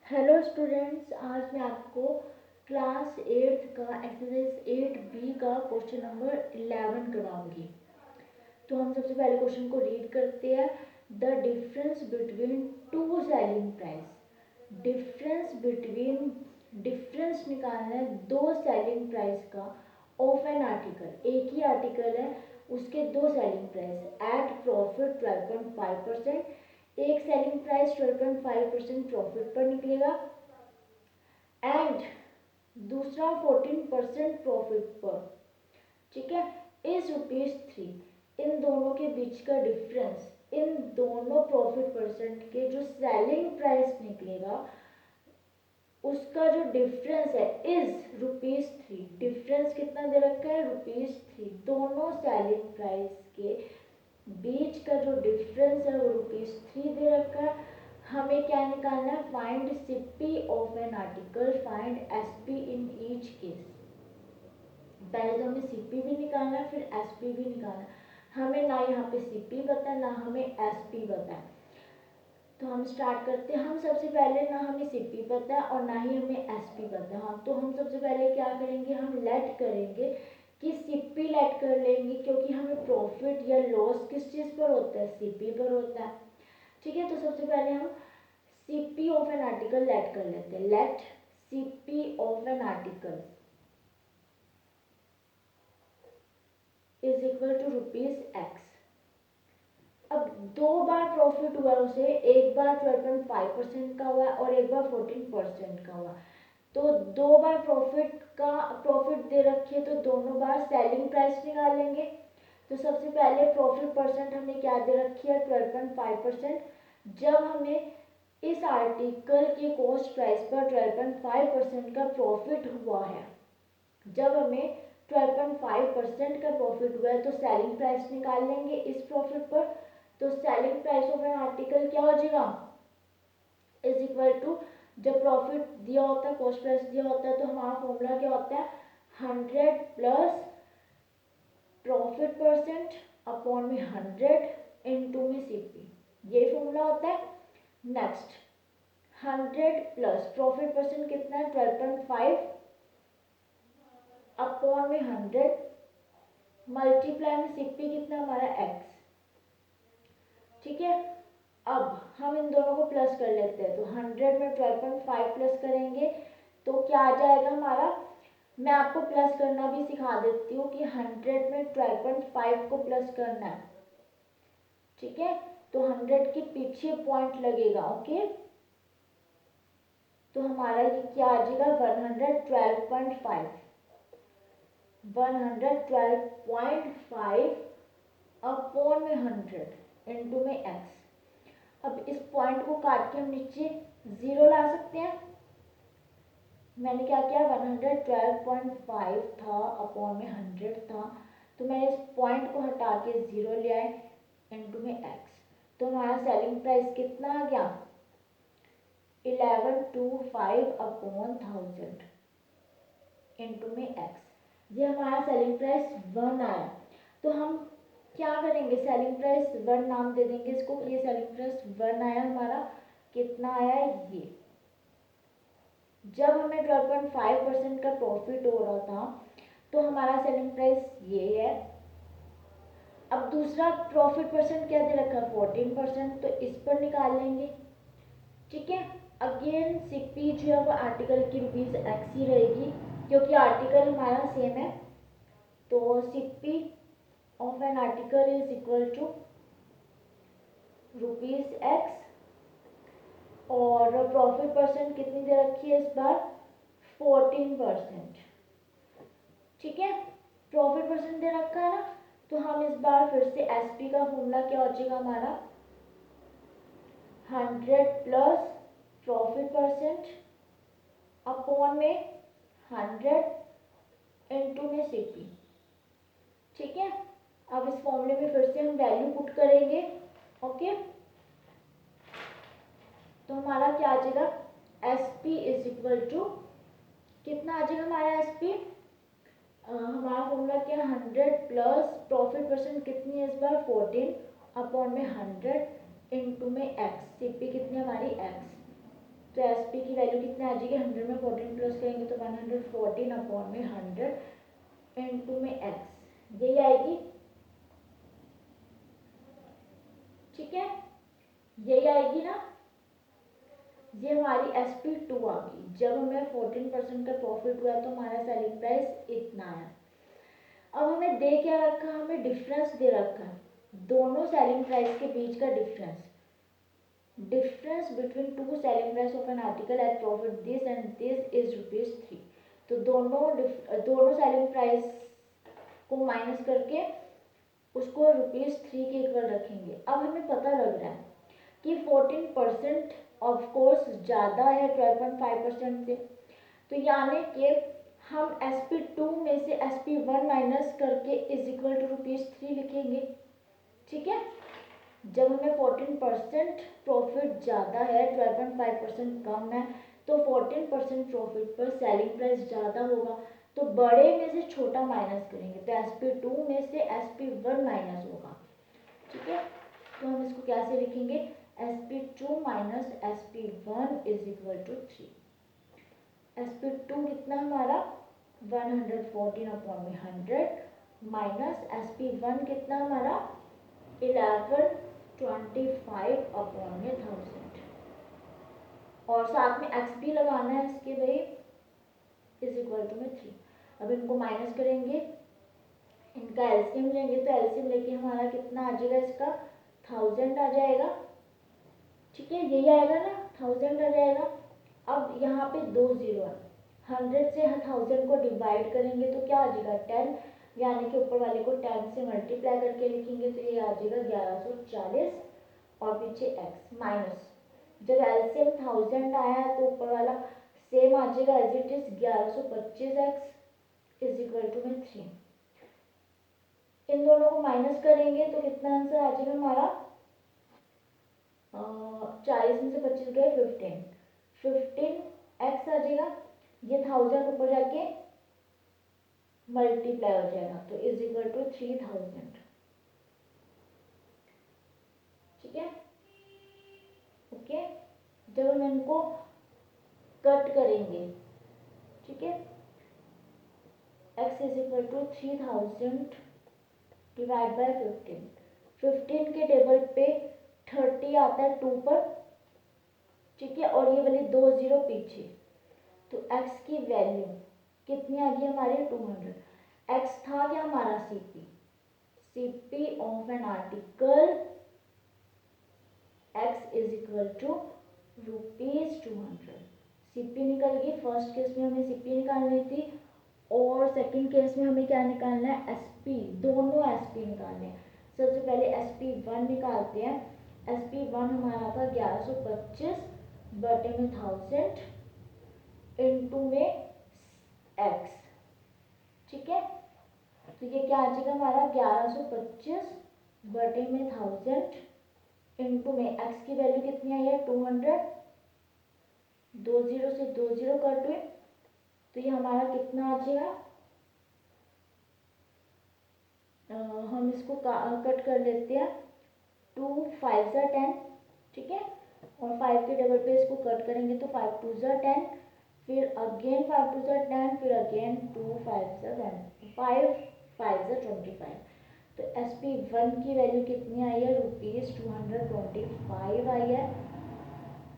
Hello students, आज मैं आपको क्लास 8th का एक्सरसाइज 8B का क्वेश्चन नंबर 11 करवाऊंगी। तो हम सबसे पहले क्वेश्चन को रीड करते हैं। The difference between two selling price. Difference निकालना है दो सेलिंग प्राइस का ऑफ एन आर्टिकल। एक ही आर्टिकल है, उसके दो सेलिंग प्राइस एट प्रॉफिट 12.5%। एक सेलिंग प्राइस 12.5% प्रॉफिट पर निकलेगा एंड दूसरा 14% प्रॉफिट पर। ठीक है, इज ₹3। इन दोनों के बीच का डिफरेंस, इन दोनों प्रॉफिट परसेंट के जो सेलिंग प्राइस निकलेगा उसका जो डिफरेंस है इज ₹3। डिफरेंस कितना दे रखा है? ₹3। दोनों सेलिंग प्राइस के बीच का जो डिफरेंस है वो ₹3 दे रखा है। हमें क्या निकालना है? Find CP of an article, find SP in each case. पहले तो हमें सीपी भी निकालना है, फिर एसपी भी निकालना है। हमें ना यहाँ पे सीपी पता है, ना हमें एसपी पता है। तो हम स्टार्ट करते हैं। हम सबसे पहले ना हमें सीपी पता है और ना ही हमें एसपी पता है। हाँ, तो हम सबसे पहले क्या करेंगे? हम लेट करेंगे कि सीपी लेट कर लेंगे, क्योंकि हमें प्रॉफिट या लॉस किस चीज़ पर होता है? सीपी पर होता है। ठीक है, तो सबसे पहले हम CP of an article let कर लेते हैं। Let CP of an article is equal to ₹X। अब दो बार प्रॉफिट हुआ उसे, एक बार 12.5% का हुआ और एक बार 14% का हुआ। तो दो बार प्रॉफिट दे रखी है, तो दोनों बार सेलिंग प्राइस निकालेंगे। तो सबसे पहले प्रॉफिट परसेंट हमें क्या दे रखी है? 12.5%। जब हमें इस आर्टिकल के कॉस्ट प्राइस पर 12.5% का प्रॉफिट हुआ है, जब हमें 12.5% का प्रॉफिट हुआ है, तो सेलिंग प्राइस निकाल लेंगे इस प्रॉफिट पर। तो selling price of an article क्या हो जाएगा? इज इक्वल टू, जब प्रॉफिट दिया होता है, कॉस्ट प्राइस दिया होता है, तो हमारा फॉर्मूला क्या होता है? 100 प्लस प्रॉफिट परसेंट अपॉन में 100 इंटू में सीपी। ये फॉर्मूला होता है। नेक्स्ट, 100 प्लस प्रॉफिट परसेंट कितना है? 12.5 अपॉन में 100 मल्टीप्लाई में सीपी कितना हमारा? x। ठीक है, अब हम इन दोनों को प्लस कर लेते हैं। तो 100 में 12.5 प्लस करेंगे तो क्या आ जाएगा हमारा? मैं आपको प्लस करना भी सिखा देती हूँ कि 100 में 12.5 को प्लस करना है। ठीक है, तो 100 के पीछे पॉइंट लगेगा। ओके, तो हमारा ये क्या आ जाएगा? 112.5 अपॉन में 100 इंटू में x। अब इस पॉइंट को काट के हम नीचे जीरो ला सकते हैं। मैंने क्या किया? 112.5 था अपॉन में 100 था, तो मैंने इस पॉइंट को हटा के जीरो ले आए इंटू में x। तो हमारा सेलिंग प्राइस कितना आ गया? 1125 अपॉन 1000 इंटू में x। ये हमारा सेलिंग प्राइस 1 आया। तो हम क्या करेंगे? सेलिंग प्राइस 1 नाम दे देंगे इसको। ये सेलिंग प्राइस 1 आया हमारा। कितना आया? ये जब हमें 12.5% का प्रॉफिट हो रहा था, तो हमारा सेलिंग प्राइस ये है। अब दूसरा प्रॉफिट परसेंट क्या दे रखा है? 14%, तो इस पर निकाल लेंगे। ठीक है, अगेन सीपी जो है वो आर्टिकल की ₹X ही रहेगी, क्योंकि आर्टिकल हमारा सेम है। तो CP of an article is equal to ₹X। और प्रॉफिट परसेंट कितनी दे रखी है इस बार? 14%। ठीक है, प्रॉफिट परसेंट दे रखा है ना, तो हम इस बार फिर से एसपी का फॉर्मूला क्या हो जाएगा हमारा? 100 प्लस प्रॉफिट परसेंट अपॉन में 100 इंटू में सीपी। ठीक है, अब इस फॉर्मूले में फिर से हम वैल्यू पुट करेंगे। ओके, तो हमारा क्या आ जाएगा? S P is equal to कितना आ जाएगा हमारा एस पी? हमारा फॉर्मूला क्या? 100 प्लस प्रॉफिट परसेंट कितनी है इस बार? 14 अपॉन में 100 इंटू में एक्स। सीपी कितनी हमारी? एक्स। तो एस पी की वैल्यू कितनी आ जाएगी, 100 में 14 प्लस करेंगे तो 114 अपॉन में 100 इंटू में एक्स, यही आएगी। ठीक है, यही आएगी ना। ये हमारी एस पी टू आ गई। जब हमें 14% का प्रॉफिट हुआ तो हमारा सेलिंग प्राइस इतना है। अब हमें दे क्या रखा, हमें डिफरेंस दे रखा है, दोनों सेलिंग प्राइस के बीच का difference, difference between two selling price of an article at profit this and this is ₹3। तो दोनों सेलिंग प्राइस को माइनस करके उसको ₹3 के इक्वल रखेंगे। अब हमें पता लग रहा है कि 14% ऑफ कोर्स ज़्यादा है 12.5% से, तो यानी कि हम SP2 में से SP1 माइनस करके इज इक्वल टू ₹3 लिखेंगे। ठीक है, जब हमें 14% प्रॉफिट ज़्यादा है 12.5% कम है, तो 14% प्रॉफिट पर सेलिंग प्राइस ज़्यादा होगा, तो बड़े में से छोटा माइनस करेंगे, तो SP2 में से SP1 माइनस होगा। ठीक है, तो हम इसको कैसे लिखेंगे, SP2 minus SP1 is equal to 3। SP2 कितना हमारा 114 अपॉन में 100 माइनस SP1 कितना हमारा 1125 अपॉन में 1000, और साथ में एक्स भी लगाना है इसके भाई, इज इक्वल टू में 3। अब इनको माइनस करेंगे, इनका एलसीएम लेंगे, तो एलसीएम लेके हमारा कितना आ जाएगा, इसका 1000 आ जाएगा। ठीक है, यही आएगा ना, 1000 आ जाएगा। अब यहाँ पे 2 0 है, 100 से 1000 को डिवाइड करेंगे तो क्या आ जाएगा 10, यानी कि ऊपर वाले को 10 से मल्टीप्लाई करके लिखेंगे तो ये आ जाएगा 1140 और पीछे एक्स माइनस, जब एलसीएम 1000 आया तो ऊपर वाला सेम आ जाएगा as it is 1125 x is equal to में 3। इन दोनों को माइनस करेंगे तो कितना आंसर आ जाएगा हमारा, 40 में से 25 गए 15 एक्स आ जाएगा, ये 1000 ऊपर जाके मल्टीप्लाई हो जाएगा तो इज इक्वल टू 3000। ठीक है, ओके, जब हम इनको कट करेंगे, ठीक है, x is equal to 3000 divide by 15 के टेबल पे 30 आता है 2 पर। ठीक है, और ये वाली 2 0 पीछे, तो x की वैल्यू कितनी आ गई हमारी 200। x था क्या हमारा CP of an article, x is equal to ₹200। CP निकल गई, फर्स्ट केस में हमें सीपी निकालनी थी और सेकंड केस में हमें क्या निकालना है, एसपी, दोनों एसपी निकालने हैं। सबसे पहले SP1 निकालते हैं। SP1 हमारा था 1125 बटे में 1000 इंटू में एक्स। ठीक है, तो ये क्या आ जाएगा हमारा 1125 बटे में 1000 इंटू में एक्स की वैल्यू कितनी आई है 200, 2 0 से 2 0 कट हुए तो ये हमारा कितना आ जाएगा, हम इसको कट कर लेते हैं, 2 5 ज़ा 10। ठीक है, और 5 के डबल पे इसको कट करेंगे तो 5 2 ज़ा 10, फिर अगेन 5 2 ज़ा 10, फिर अगेन 2 5 ज़ा 10, 5 5 ज़ा 25। तो SP1 की वैल्यू कितनी आई है, ₹225 आई है।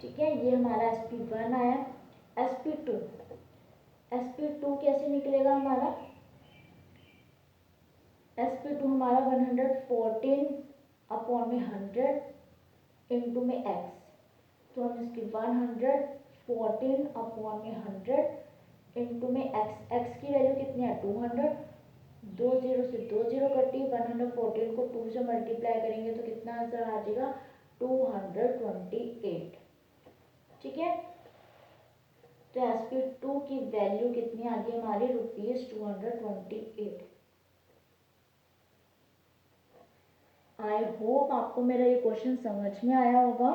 ठीक है, ये हमारा SP1 आया। SP2, SP2 कैसे निकलेगा हमारा, SP2 हमारा 114 अपॉन में 100 इंटू में एक्स, तो हम इसकी 114 अपॉन में 100 इंटू में एक्स, एक्स की वैल्यू कितनी है 200, 2 0 से 2 0 कटी, 114 को 2 से मल्टीप्लाई करेंगे तो कितना आंसर आ जाएगा 228। ठीक है, तो SP2 की वैल्यू कितनी आ गई हमारी ₹228। आई होप आपको मेरा ये क्वेश्चन समझ में आया होगा।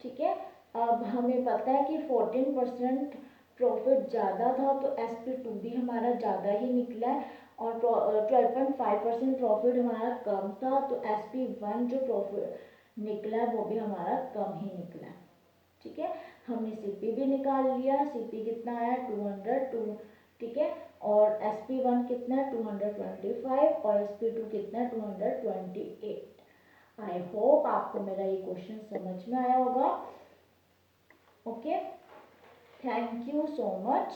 ठीक है, अब हमें पता है कि 14% प्रॉफिट ज़्यादा था तो SP2 भी हमारा ज़्यादा ही निकला है, और 12.5% प्रॉफिट हमारा कम था तो SP1 जो प्रॉफिट निकला है वो भी हमारा कम ही निकला है। ठीक है, हमने सीपी भी निकाल लिया, सीपी कितना आया 202, ठीक है, और SP1 कितना है 225 और SP2 कितना है 228। आई होप आपको मेरा ये क्वेश्चन समझ में आया होगा। Okay, thank you so much.